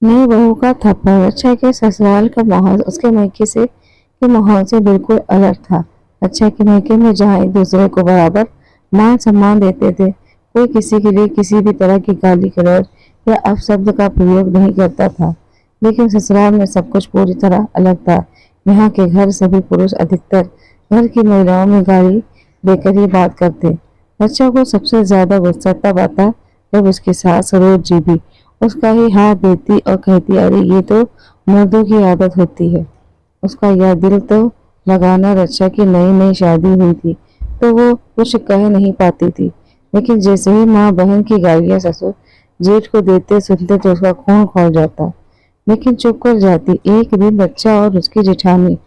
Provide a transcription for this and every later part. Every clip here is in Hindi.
नई बहू का थप्पड़। अच्छा के ससुराल का माहौल उसके मायके से के माहौल से बिल्कुल अलग था। अच्छा के मायके में जहाँ एक दूसरे को बराबर मान सम्मान देते थे, कोई किसी के लिए किसी भी तरह की गाली गलौज या अपशब्द का प्रयोग नहीं करता था। लेकिन ससुराल में सब कुछ पूरी तरह अलग था। यहाँ के घर सभी पुरुष अधिकतर घर की महिलाओं में गाली देकर ही बात करते। अच्छा को सबसे ज्यादा गुस्सा तब आता जब उसकी सास सरोज जी भी उसका ही हाथ देती और कहती, अरे ये तो मर्दों की आदत होती है। उसका यह दिल तो लगाना रक्षा की नई नई शादी हुई थी तो वो कुछ कह नहीं पाती थी, लेकिन जैसे ही माँ बहन की गालियां ससुर जेठ को देते सुनते तो उसका खून खौल जाता। लेकिन चुप कर जाती। एक दिन बच्चा और उसकी जेठानी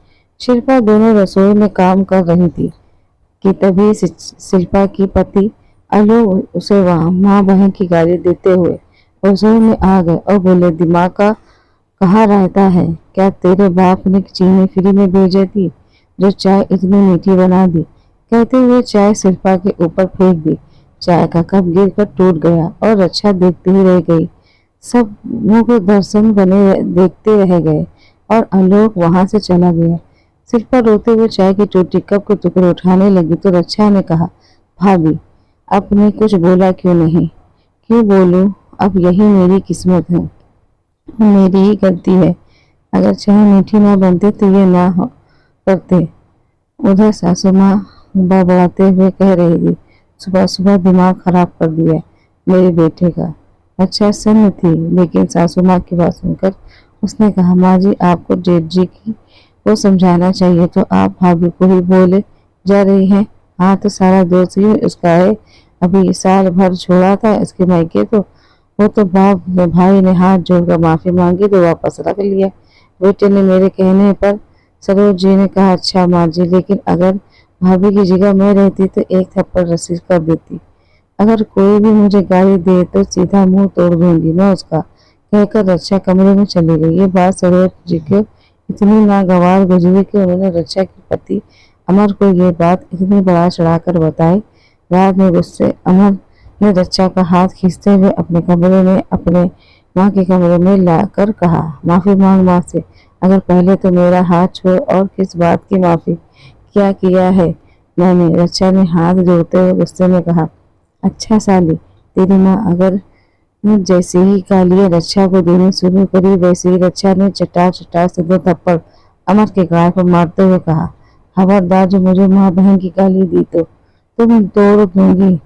शिल्पा दोनों रसोई में काम कर रही थी कि तभी शिल्पा की पति आलोक उसे वहां माँ बहन की गाली देते हुए रसोई में आ गए और बोले, दिमाग का कहाँ रहता है? क्या तेरे बाप ने चीनी फ्री में भेजी थी जो चाय इतनी मीठी बना दी? कहते हुए चाय शिल्पा के ऊपर फेंक दी। चाय का कप गिरकर टूट गया और रक्षा देखती ही रह गई। सब मुंह के दर्शन बने देखते रह गए और आलोक वहां से चला गया। शिल्पा रोते हुए चाय की टूटी कप के टुकड़े उठाने लगी तो रक्षा ने कहा, भाभी आपने कुछ बोला क्यों नहीं? क्यों बोलूं? अब यही मेरी किस्मत है, मेरी ही गलती है। अगर चाय मीठी ना बनते तो ये ना हो करते। उधर सासू माँ बड़बड़ाते हुए कह रही थी, सुबह सुबह दिमाग खराब कर दिया मेरे बेटे का। अच्छा सन्न थी, लेकिन सासू माँ की बात सुनकर उसने कहा, माँ जी आपको जेठ जी की को समझाना चाहिए तो आप भाभी को ही बोले जा रही हैं। हाँ तो सारा दोष ही उसका है। अभी साल भर छोड़ा था इसके मायके तो वो तो बाप ने भाई ने हाथ जोड़कर माफी मांगी तो वापस रख लिया। बेटे ने मेरे कहने पर सरोज जी ने कहा, अच्छा माँ जी, लेकिन अगर भाभी की जगह मैं रहती तो एक थप्पड़ रसीद कर देती। अगर कोई भी मुझे गाली दे तो सीधा मुंह तोड़ दूंगी मैं उसका, कहकर रक्षा कमरे में चली गई। ये बात सरोज जी को इतनी नागवार गुजरी कि उन्होंने रक्षा के पति अमर को ये बात इतनी बढ़ा चढ़ाकर बताई। रात में गुस्से अमर ने रक्षा का हाथ खींचते हुए अपने कमरे में अपने माँ के कमरे में लाकर कहा, माफी मांग माँ से। अगर पहले तो मेरा हाथ छोड़ और किस बात की माफी? क्या किया है मैंने? रक्षा ने हाथ जोड़ते हुए गुस्से में कहा, अच्छा साली, तेरी माँ अगर जैसे ही गालियां रक्षा को देनी शुरू करी वैसे ही रक्षा ने चटा चटा से दो थप्पड़ अमर के गाल पर मारते हुए कहा, खबरदार जो मुझे माँ बहन की गाली दी तो मैं तोड़ दूंगी।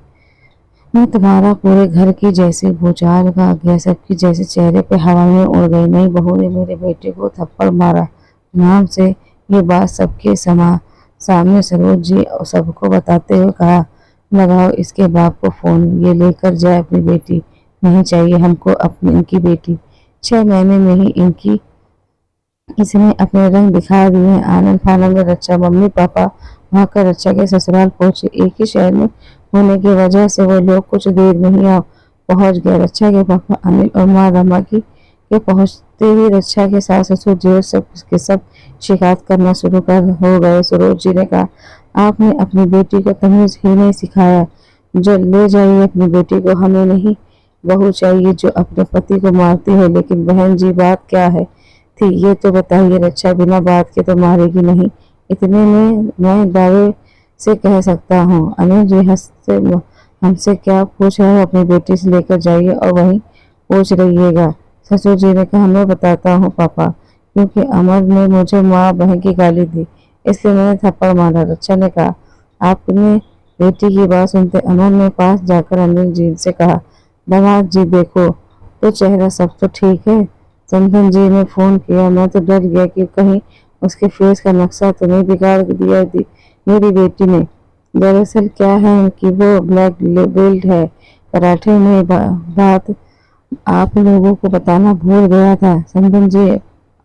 मैं तुम्हारा पूरे घर की जैसे भूचाल का गया, सबकी जैसे चेहरे पे हवा में उड़ गई। नई बहू ने मेरे बेटे को थप्पड़ मारा नाम से ये बात सबके सामने सरोज जी और सबको बताते हुए कहा, लगाओ इसके बाप को फोन, ये लेकर जाए अपनी बेटी। नहीं चाहिए हमको अपनी इनकी बेटी। 6 महीने में ही इनकी इसने अपने रंग दिखा दिए। आनंद फानंद में रक्षा मम्मी पापा भागकर रक्षा के ससुराल पहुंचे। एक ही शहर में होने की वजह से वो लोग कुछ देर में ही पहुंच गए। रक्षा के पापा अनिल और माँ रमा की के पहुंचते ही रक्षा के सास ससुर जेठ सब के सब शिकायत करना शुरू कर हो गए। सरोज जी ने कहा, आपने अपनी बेटी को तमीज ही नहीं सिखाया। जो ले जाइए अपनी बेटी को, हमें नहीं बहू चाहिए जो अपने पति को मारती है। लेकिन बहन जी बात क्या है थी ये तो बताइए। रक्षा बिना बात के तो मारेगी नहीं, इतने में मैं दावे से कह सकता हूँ। अनिल जी हंसते, हमसे क्या पूछ रहे हो? अपनी बेटी से लेकर जाइए और वहीं पूछ रहिएगा। ससुर जी ने कहा, मैं बताता हूँ पापा, क्योंकि अमर ने मुझे माँ बहन की गाली दी इसलिए मैंने थप्पड़ मारा। रक्षा ने कहा, आपने बेटी की बात सुनते अमर ने पास जाकर अनिल जी से कहा, दामाद जी देखो तो चेहरा सब तो ठीक है। चंदन जी ने फोन किया, मैं तो डर गया कि कहीं उसके फेस का नक्शा तो नहीं बिगाड़ दिया मेरी बेटी ने। दरअसल क्या है कि वो ब्लैक बेल्ट है कराटे में। बात आप लोगों को बताना भूल गया था। चंदन जी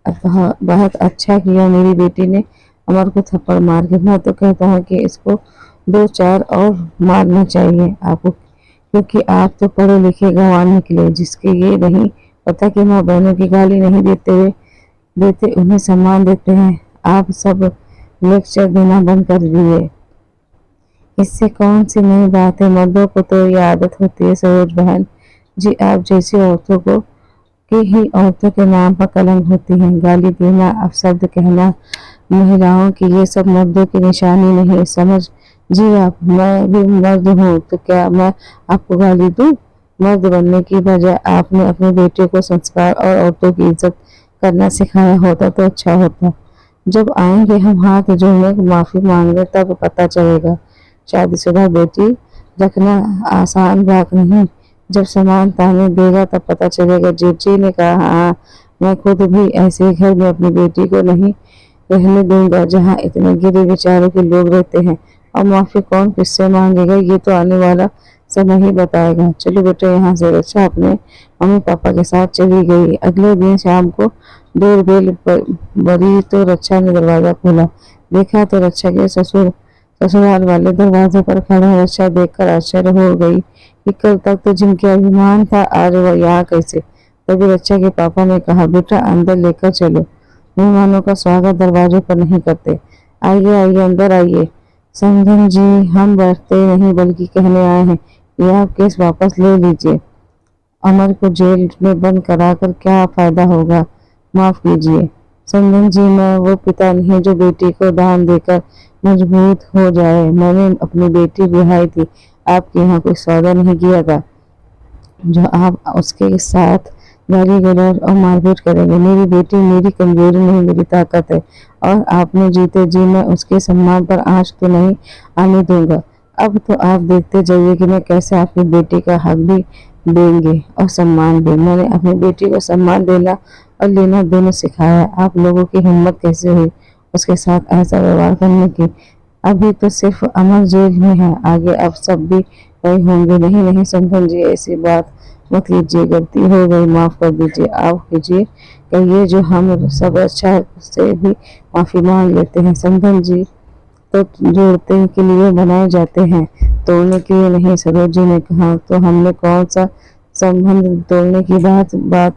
बहुत अच्छा किया मेरी बेटी ने अमर को थप्पड़ मार के। मैं तो कहता हूँ कि इसको 2-4 और मारना चाहिए आपको, क्योंकि आप तो पढ़े लिखे गंवार निकले जिसके ये नहीं पता कि माँ बहनों की गाली नहीं देते उन्हें सम्मान देते हैं। आप सब लेक्चर देना बंद कर दिए। इससे कौन सी नई बात है? मर्दों को तो ये आदत होती है। सरोज बहन जी आप जैसी औरतों को ही औरतों के नाम पर कलंक होती है। गाली देना, अपशब्द कहना महिलाओं की, ये सब मर्दों की निशानी नहीं। समझ जी आप, मैं भी मर्द हूँ तो क्या मैं आपको गाली दूँ? मर्द बनने की बजाय आपने अपने बेटे को संस्कार और औरतों की इज्जत करना सिखाया होता तो अच्छा होता। जब आएंगे हम हाथ जोड़ने, माफी मांगने, तब पता चलेगा। शादीशुदा बेटी रखना आसान बात नहीं। जब समान ताने देगा तब पता चलेगा। जीजी ने कहा, हाँ, मैं खुद भी ऐसे घर में अपनी बेटी को नहीं रहने दूंगा जहाँ इतने गिरे विचारों के लोग रहते हैं। और माफी कौन किससे मांगेगा, ये तो आने वाला समय ही बताएगा। चलो बेटा यहाँ से। रक्षा अपने मम्मी पापा के साथ चली गई। अगले दिन शाम को डोरबेल बड़ी तो रक्षा ने दरवाजा खोला। देखा तो रक्षा के ससुराल वाले दरवाजे पर खड़े। रक्षा देखकर आश्चर्य हो गई कि कल तक तो जिनके अभिमान था, आज वह यहाँ कैसे। तभी रक्षा के पापा ने कहा, बेटा अंदर लेकर चलो, मेहमानों का स्वागत दरवाजे पर नहीं करते। आइए आइए, अंदर आइए। समधन जी, हम बैठते नहीं बल्कि कहने आए हैं, ये आप केस वापस ले लीजिए। अमर को जेल में बंद कराकर क्या फायदा होगा? माफ कीजिए समधन जी, मैं वो पिता नहीं जो बेटी को दान देकर मजबूत हो जाए। मैंने अपनी बेटी ब्याही थी, आपके यहाँ कोई सौदा नहीं किया था जो आप उसके साथ गाली गलौज और मारपीट करेंगे। मेरी बेटी मेरी कमजोरी नहीं, मेरी ताकत है, और आपने जीते जी मैं उसके सम्मान पर आंच तो नहीं आने दूंगा। अब तो आप देखते जाइए कि मैं कैसे आपकी बेटी का हक भी देंगे और सम्मान भी। मैंने अपनी बेटी को सम्मान देना और लेना दोनों सिखाया। आप लोगों की हिम्मत कैसे हुई उसके साथ ऐसा व्यवहार करने की? अभी तो सिर्फ अमर जेल में है, आगे अब सब भी वही होंगे। नहीं नहीं समधन जी, ऐसी बात मत कीजिए, गलती हो गई, माफ कर दीजिए। आप कीजिए, कहिए जो हम सब अच्छा से भी माफी मांग लेते हैं। समधन जी तो जोड़ने के लिए बनाए जाते हैं, तोड़ने के लिए नहीं। सरोज जी ने कहा, तो हमने कौन सा संबंध तोड़ने की बात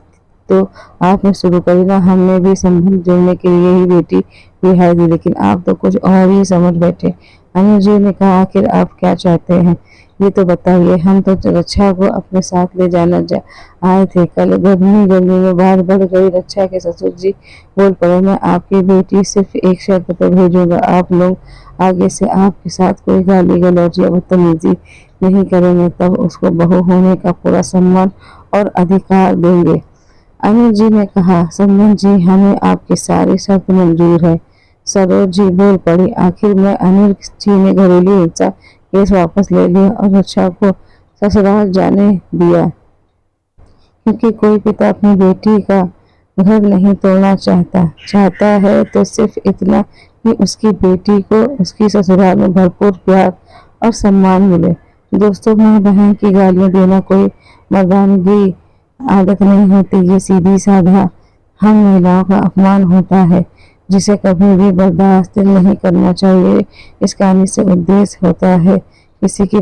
तो आपने शुरू करी ना। हमने भी संबंध जोड़ने के लिए ही बेटी रिहाई दी, लेकिन आप तो कुछ और ही समझ बैठे। अनिल जी ने कहा, आखिर आप क्या चाहते हैं ये तो बताइए। हम तो रक्षा को अपने साथ ले जाना आए थे। कल गर्मी में बात बढ़ गई। रक्षा के ससुर जी बोल पड़े, मैं आपकी बेटी सिर्फ एक शर्त पर भेजूंगा, आप लोग आगे से आपके साथ कोई गाली गलौज या बदतमीजी नहीं करेंगे, तब उसको बहू होने का पूरा सम्मान और अधिकार देंगे। अनिल जी ने कहा, सम्मान जी, हमें आपकी सारी शर्त मंजूर है। सरोज जी बोल पड़ी, आखिर में अनिल जी ने घरेलू हिंसा केस वापस ले लिया और रक्षा को ससुराल जाने दिया, क्योंकि कोई पिता अपनी बेटी का घर नहीं तोड़ना चाहता है तो सिर्फ इतना कि उसकी बेटी को उसकी ससुराल में भरपूर प्यार और सम्मान मिले। दोस्तों, माँ बहन की गालियाँ देना कोई मर्दानगी आदत नहीं होती, ये सीधी साधा हम महिलाओं का अपमान होता है, जिसे कभी भी बर्दाश्त नहीं करना चाहिए। इस कहानी से उद्देश्य होता है किसी की